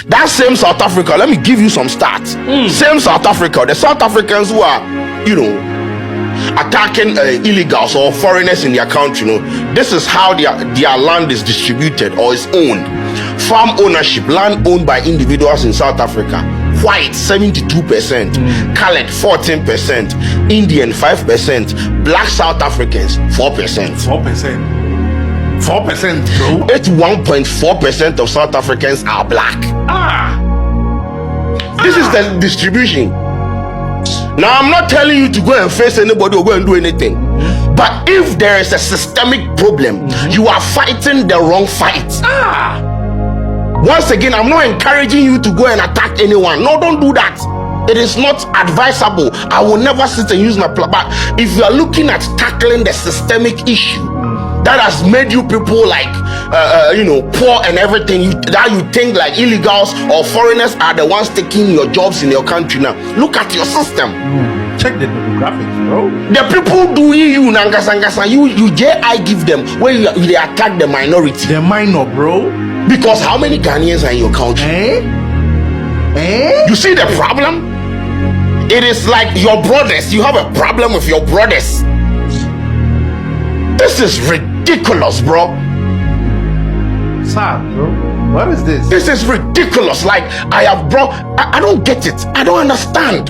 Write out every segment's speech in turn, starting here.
That same South Africa, let me give you some stats. Same South Africa, the South Africans who are, attacking illegals or foreigners in their country, this is how their land is distributed or is owned. Farm ownership, land owned by individuals in South Africa. White 72%, colored 14%, Indian 5%, black South Africans 4%. 4%, bro. 81.4% of South Africans are black. This is the distribution. Now, I'm not telling you to go and face anybody or go and do anything. But if there is a systemic problem, you are fighting the wrong fight. Once again, I'm not encouraging you to go and attack anyone. No, don't do that. It is not advisable. I will never sit and use my but if you are looking at tackling the systemic issue that has made you people like poor and everything, that you think like illegals or foreigners are the ones taking your jobs in your country now. Look at your system. Check the demographics, bro. The people doing you Nangasangasa, you JI give them when they attack the minority. The minor, bro. Because how many Ghanaians are in your country? You see the problem? It is like your brothers. You have a problem with your brothers. This is ridiculous, bro. Sad, bro. What is this? This is ridiculous. Like I don't get it. I don't understand.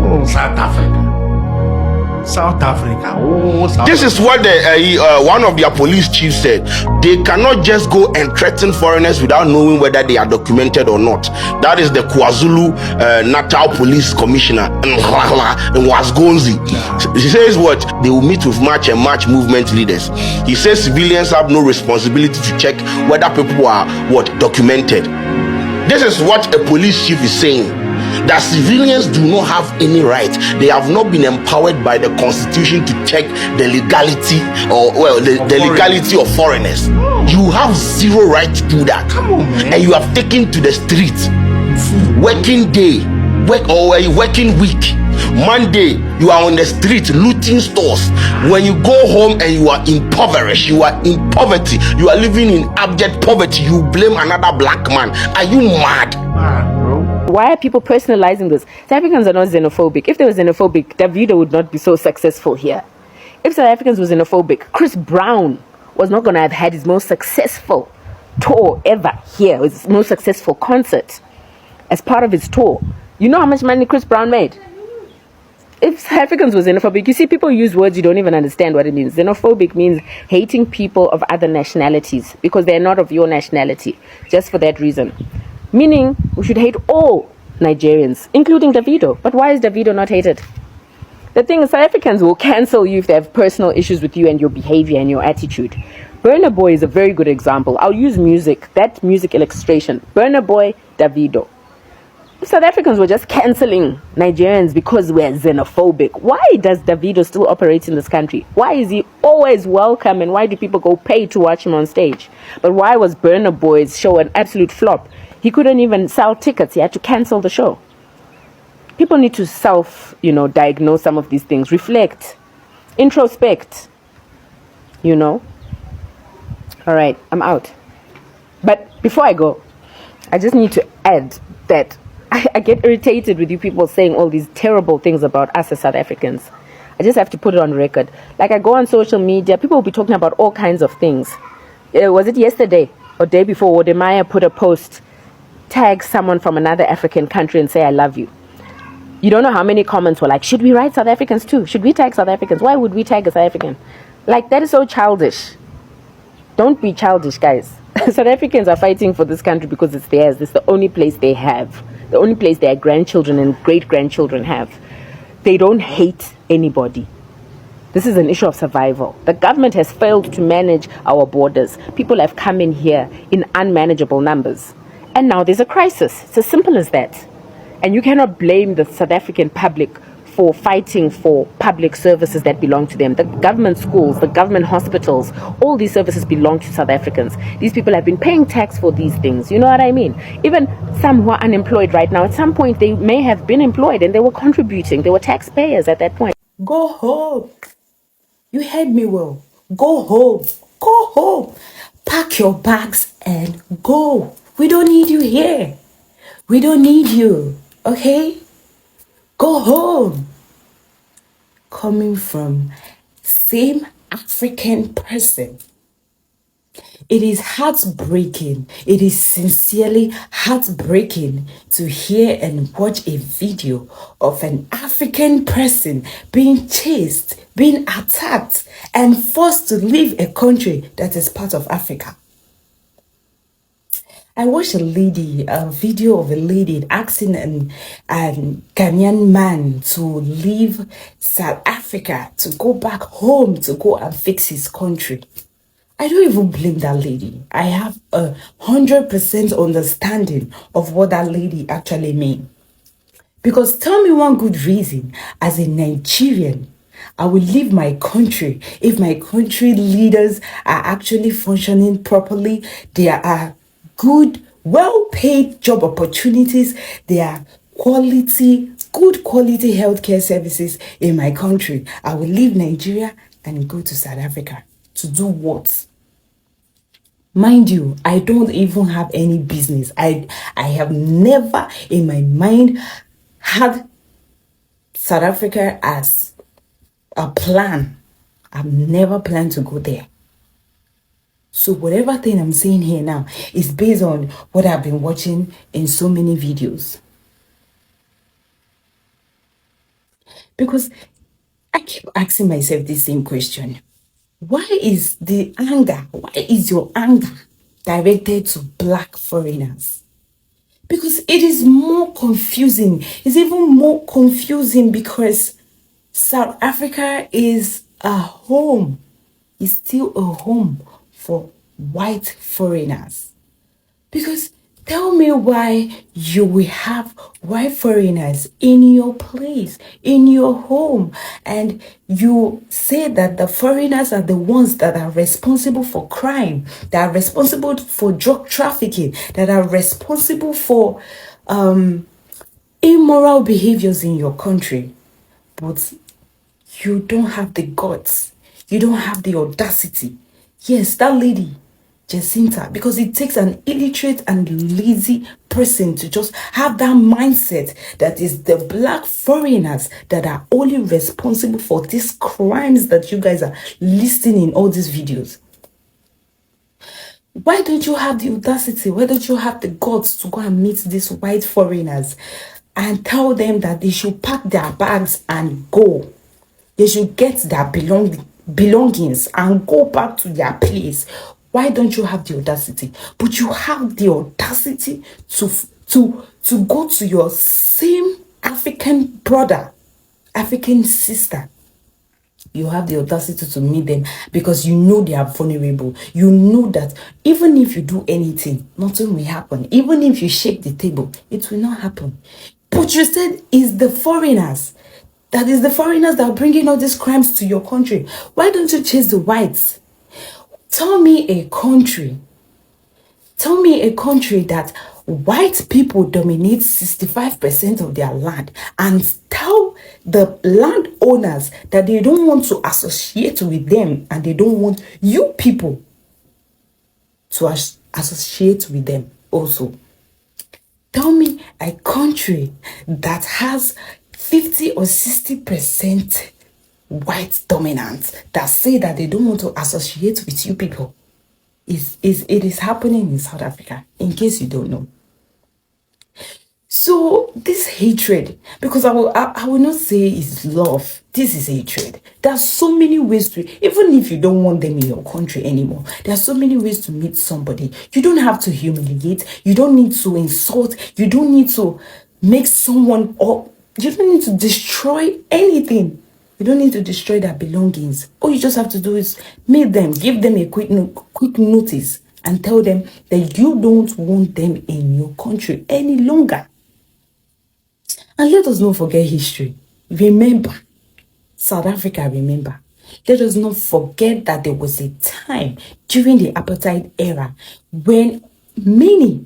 Oh, South Africa. This is what one of their police chiefs said. They cannot just go and threaten foreigners without knowing whether they are documented or not. That is the KwaZulu Natal Police Commissioner in Wasgonzi. He says what? They will meet with march and march movement leaders. He says civilians have no responsibility to check whether people are documented. This is what a police chief is saying. That civilians do not have any right. They have not been empowered by the constitution to check the legality the legality of foreigners. You have zero right to do that. Come on, man. And you have taken to the street. Working day, working week. Monday, you are on the street looting stores. When you go home and you are impoverished, you are in poverty, you are living in abject poverty, you blame another black man. Are you mad? Why are people personalizing this? South Africans are not xenophobic. If they were xenophobic, Davido would not be so successful here. If South Africans were xenophobic, Chris Brown was not going to have had his most successful tour ever here, his most successful concert as part of his tour. You know how much money Chris Brown made? If South Africans were xenophobic, you see people use words you don't even understand what it means. Xenophobic means hating people of other nationalities because they're not of your nationality, just for that reason. Meaning, we should hate all Nigerians, including Davido. But why is Davido not hated? The thing is, South Africans will cancel you if they have personal issues with you and your behavior and your attitude. Burna Boy is a very good example. I'll use music, that music illustration. Burna Boy, Davido. If South Africans were just cancelling Nigerians because we're xenophobic, why does Davido still operate in this country? Why is he always welcome and why do people go pay to watch him on stage? But why was Burna Boy's show an absolute flop? He couldn't even sell tickets. He had to cancel the show. People need to diagnose some of these things. Reflect. Introspect. All right, I'm out. But before I go, I just need to add that I get irritated with you people saying all these terrible things about us as South Africans. I just have to put it on record. Like I go on social media, people will be talking about all kinds of things. Was it yesterday or day before, Wodemaya put a post, tag someone from another African country and say, I love you. You don't know how many comments were like, should we write South Africans too? Should we tag South Africans? Why would we tag a South African? Like, that is so childish. Don't be childish, guys. South Africans are fighting for this country because it's theirs. It's the only place they have. The only place their grandchildren and great-grandchildren have. They don't hate anybody. This is an issue of survival. The government has failed to manage our borders. People have come in here in unmanageable numbers. And now there's a crisis. It's as simple as that. And you cannot blame the South African public for fighting for public services that belong to them. The government schools, the government hospitals, all these services belong to South Africans. These people have been paying tax for these things. You know what I mean? Even some who are unemployed right now, at some point they may have been employed and they were contributing. They were taxpayers at that point. Go home. You heard me well. Go home. Go home. pack your bags and go. We don't need you here. We don't need you, okay? Go home. Coming from same African person, it is heartbreaking. It is sincerely heartbreaking to hear and watch a video of an African person being chased, being attacked, and forced to leave a country that is part of Africa. I watched a video of a lady asking a Ghanaian man to leave South Africa, to go back home, to go and fix his country. I don't even blame that lady. I have 100% understanding of what that lady actually means. Because tell me one good reason, as a Nigerian, I will leave my country if my country leaders are actually functioning properly. There are good, well-paid job opportunities. There are good quality healthcare services in my country. I will leave Nigeria and go to South Africa. To do what? Mind you, I don't even have any business. I have never in my mind had South Africa as a plan. I've never planned to go there. So whatever thing I'm saying here now is based on what I've been watching in so many videos. Because I keep asking myself the same question. Why is your anger directed to black foreigners? Because it is more confusing. It's even more confusing because South Africa is a home. It's still a home for white foreigners. Because tell me why you will have white foreigners in your place, in your home, and you say that the foreigners are the ones that are responsible for crime, that are responsible for drug trafficking, that are responsible for immoral behaviors in your country. But you don't have the guts. You don't have the audacity. Yes, that lady, Jacinta, because it takes an illiterate and lazy person to just have that mindset that is the black foreigners that are only responsible for these crimes that you guys are listing in all these videos. Why don't you have the audacity? Why don't you have the guts to go and meet these white foreigners and tell them that they should pack their bags and go? They should get their belongings and go back to their place. Why don't you have the audacity? But you have the audacity to go to your same African brother, African sister. You have the audacity to meet them because you know they are vulnerable. You know that even if you do anything, nothing will happen. Even if you shake the table, it will not happen. But you said it's the foreigners. That is the foreigners that are bringing all these crimes to your country. Why don't you chase the whites? Tell me a country that white people dominate 65% of their land, and tell the landowners that they don't want to associate with them and they don't want you people to associate with them also. Tell me a country that has 50 or 60% white dominance that say that they don't want to associate with you people. It is happening in South Africa, in case you don't know. So this hatred, because I will not say it's love. This is hatred. There are so many ways to, even if you don't want them in your country anymore, there are so many ways to meet somebody. You don't have to humiliate. You don't need to insult. You don't need to make someone, or you don't need to destroy anything. You don't need to destroy their belongings. All you just have to do is meet them, give them a quick notice, and tell them that you don't want them in your country any longer. And let us not forget history. Remember, South Africa, remember. Let us not forget that there was a time during the apartheid era when many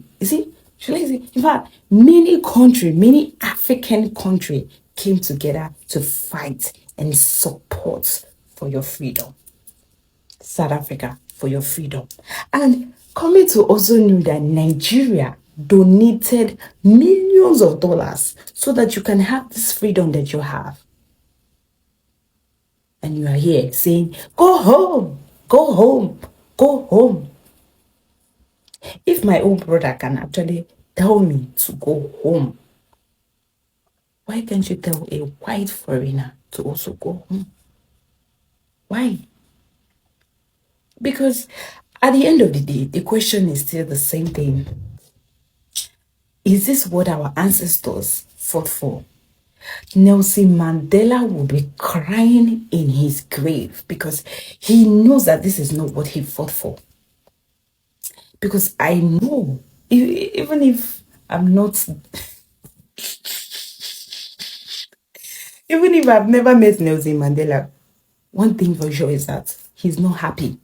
African countries came together to fight and support for your freedom. South Africa, for your freedom. And coming to also know that Nigeria donated millions of dollars so that you can have this freedom that you have. And you are here saying, go home, go home, go home. If my own brother can actually tell me to go home, why can't you tell a white foreigner to also go home? Why? Because at the end of the day, the question is still the same thing. Is this what our ancestors fought for? Nelson Mandela will be crying in his grave because he knows that this is not what he fought for. Because I know, even if I'm not, even if I've never met Nelson Mandela, one thing for sure is that he's not happy.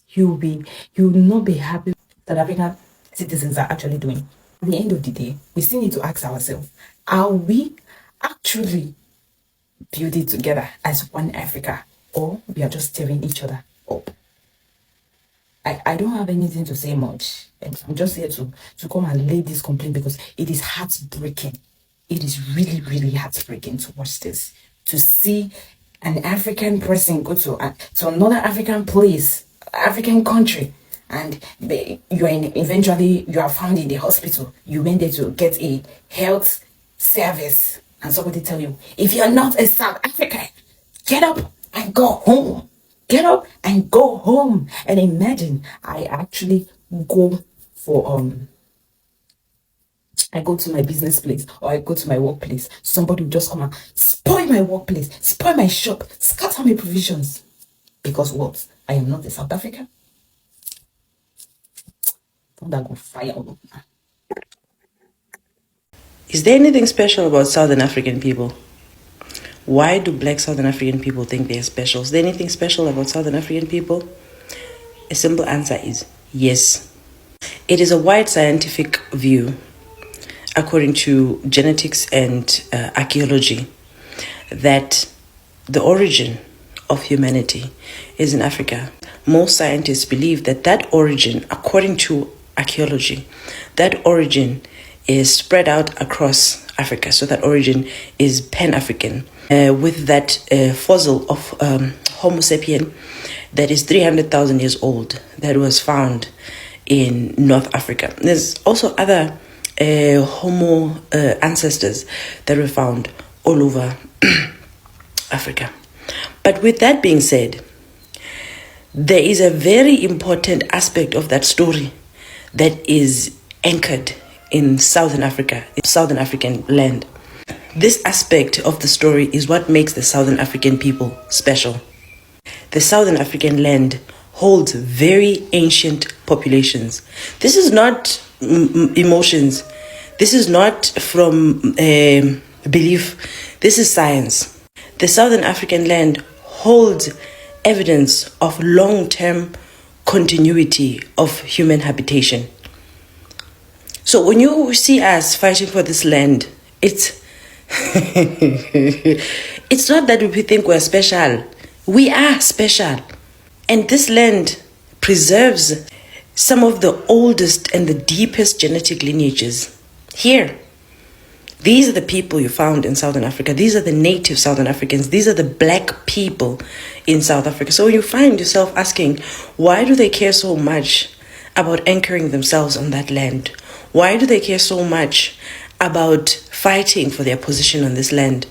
He will not be happy that African citizens are actually doing. At the end of the day, we still need to ask ourselves, are we actually building together as one Africa, or we are just tearing each other up? I don't have anything to say much. I'm just here to come and lay this complaint because it is heartbreaking. It is really, really heartbreaking to watch this. To see an African person go to another African place, African country, and eventually you are found in the hospital. You went there to get a health service, and somebody tell you, if you're not a South African, get up and go home. Get up and go home. And imagine I actually go I go to my business place or I go to my workplace. Somebody will just come and spoil my workplace, spoil my shop, scatter my provisions. Because what? I am not a South African. Don't go fire. Is there anything special about Southern African people? Why do black Southern African people think they're special? Is there anything special about Southern African people? A simple answer is yes. It is a wide scientific view, according to genetics and archaeology, that the origin of humanity is in Africa. Most scientists believe that origin, according to archaeology, that origin is spread out across Africa. So that origin is Pan-African. With that fossil of Homo sapien that is 300,000 years old that was found in North Africa. There's also other Homo ancestors that were found all over Africa. But with that being said, there is a very important aspect of that story that is anchored in Southern Africa, in Southern African land. This aspect of the story is what makes the Southern African people special. The Southern African land holds very ancient populations. This is not emotions. This is not from belief. This is science. The Southern African land holds evidence of long-term continuity of human habitation. So when you see us fighting for this land, it's not that we think we're special. We are special. And this land preserves some of the oldest and the deepest genetic lineages here. These are the people you found in Southern Africa. These are the native Southern Africans. These are the black people in South Africa. So you find yourself asking, why do they care so much about anchoring themselves on that land? Why do they care so much about fighting for their position on this land?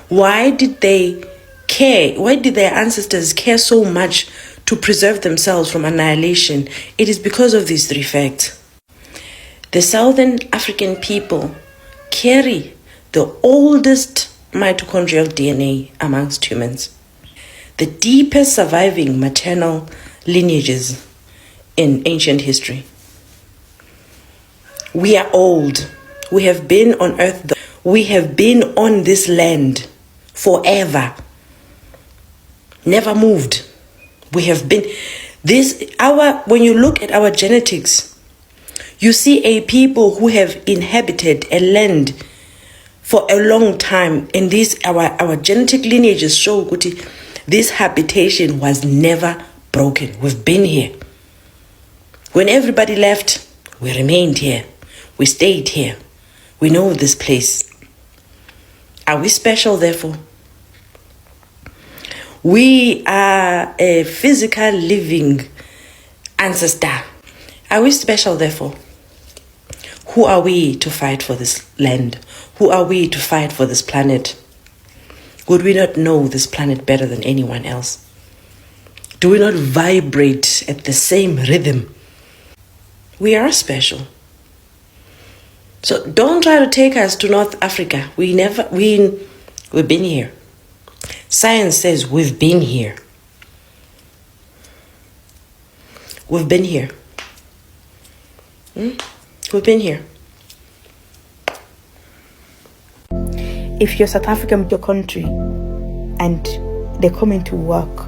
Why did they care? Why did their ancestors care so much to preserve themselves from annihilation? It is because of these three facts. The Southern African people carry the oldest mitochondrial DNA amongst humans, the deepest surviving maternal lineages in ancient history. We are old. We have been on earth. We have been on this land forever. Never moved. We have been when you look at our genetics, you see a people who have inhabited a land for a long time, and our genetic lineages show this habitation was never broken. We've been here. When everybody left, we remained here. We stayed here. We know this place. Are we special, therefore? We are a physical living ancestor. Are we special, therefore? Who are we to fight for this land? Who are we to fight for this planet? Would we not know this planet better than anyone else? Do we not vibrate at the same rhythm? We are special. So don't try to take us to North Africa. We've been here. Science says we've been here. We've been here. We've been here. If you're South African with your country and they're coming to work,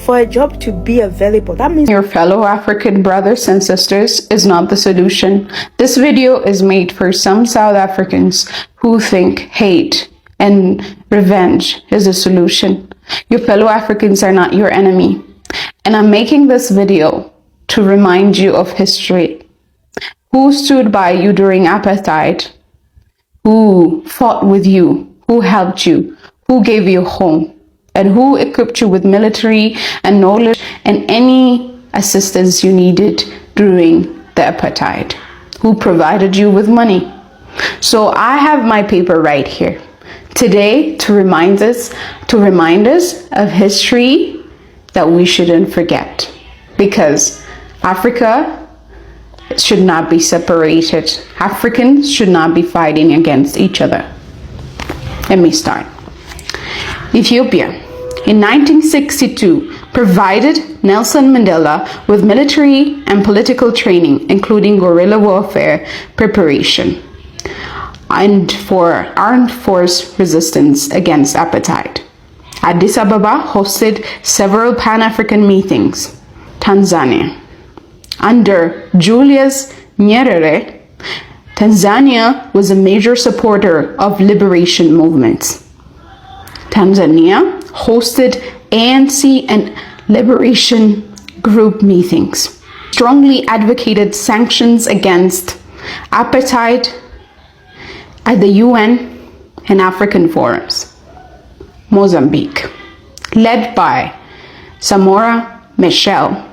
for a job to be available, that means your fellow African brothers and sisters is not the solution. This video is made for some South Africans who think hate and revenge is a solution. Your fellow Africans are not your enemy. And I'm making this video to remind you of history. Who stood by you during apartheid? Who fought with you? Who helped you? Who gave you home? And who equipped you with military and knowledge and any assistance you needed during the apartheid? Who provided you with money? So I have my paper right here today to remind us of history that we shouldn't forget, because Africa should not be separated. Africans should not be fighting against each other. Let me start. Ethiopia, in 1962, provided Nelson Mandela with military and political training, including guerrilla warfare preparation, and for armed force resistance against apartheid. Addis Ababa hosted several Pan-African meetings. Tanzania, under Julius Nyerere, Tanzania was a major supporter of liberation movements. Tanzania hosted ANC and liberation group meetings, strongly advocated sanctions against apartheid at the UN and African forums. Mozambique, led by Samora Machel,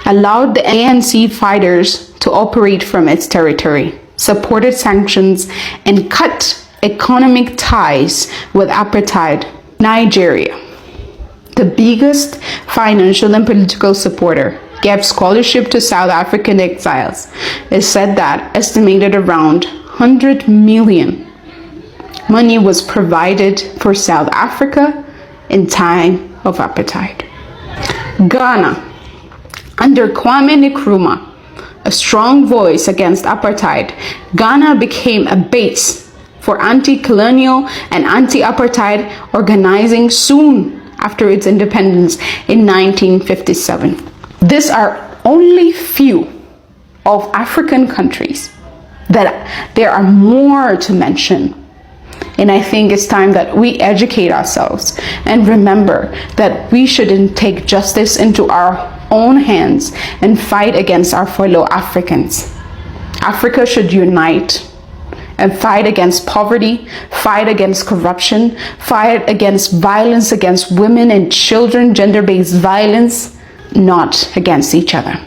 allowed the ANC fighters to operate from its territory, supported sanctions, and cut economic ties with apartheid. Nigeria, the biggest financial and political supporter, gave scholarship to South African exiles. It said that estimated around 100 million money was provided for South Africa in time of apartheid. Ghana, under Kwame Nkrumah, a strong voice against apartheid, Ghana became a base for anti-colonial and anti-apartheid organizing soon after its independence in 1957. These are only few of African countries. That there are more to mention. And I think it's time that we educate ourselves and remember that we shouldn't take justice into our own hands and fight against our fellow Africans. Africa should unite and fight against poverty, fight against corruption, fight against violence against women and children, gender-based violence, not against each other.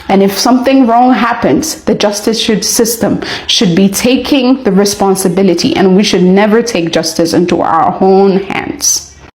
And if something wrong happens, the justice system should be taking the responsibility, and we should never take justice into our own hands.